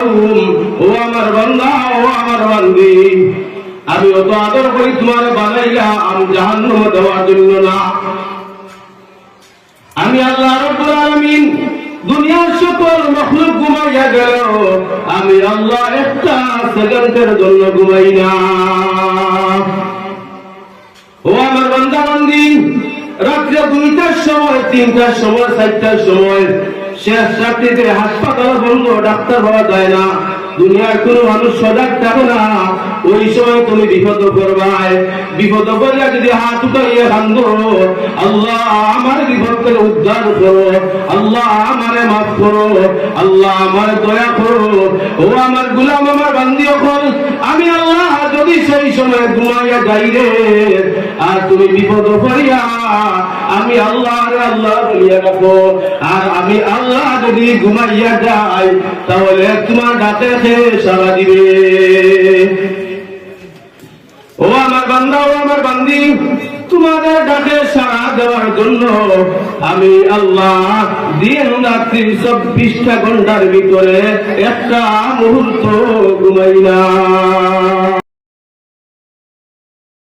ও আমার বান্দা, ও আমার বান্দি, আমি অত আদর করি তোমার বানাইলাম জাহান্নামে দেওয়ার জন্য না। আমি আল্লাহ রাব্বুল আলামিন দুনিয়ার সকল মাখলুক ঘুমাইয়া গেল, আমি আল্লাহ একটা সেকেন্ডের জন্য ঘুমাই না। ও আমার বান্দা বান্দি, রাত্রে 2টার সময়, 3টার সময়, 4টার সময় শেষ রাত্রিতে হাসপাতাল বন্ধ, ডাক্তার পাওয়া যায় না, দুনিয়ার কোন মানুষ সজাগ থাকে না, ওই সময় তুমি বিপদ করবাই। বিপদ করলে যদি হাত উঠাইয়া কান্দো, আল্লাহ আমার বিপদ থেকে উদ্ধার করো, আল্লাহ আমারে মাফ করো, আল্লাহ আমার দয়া করো। ও আমার গোলাম, আমার বান্দি, এখন আমি আল্লাহ যদি সেই সময় ঘুমাইয়া যাই রে, আর তুমি বিপদ করিয়া আমি আল্লাহ আল্লাহ বলিয়া রাখো, আর আমি আল্লাহ যদি ঘুমাইয়া যাই, তাহলে তোমার ডাকে সাড়া দিবে। ও আমার বান্দা, ও আমার বান্দি, তোমাদের ডাকে সাড়া দেওয়ার জন্য আমি আল্লাহ দিন রাত্রি 24টা ঘন্টার ভিতরে একটা মুহূর্ত ঘুমাই না।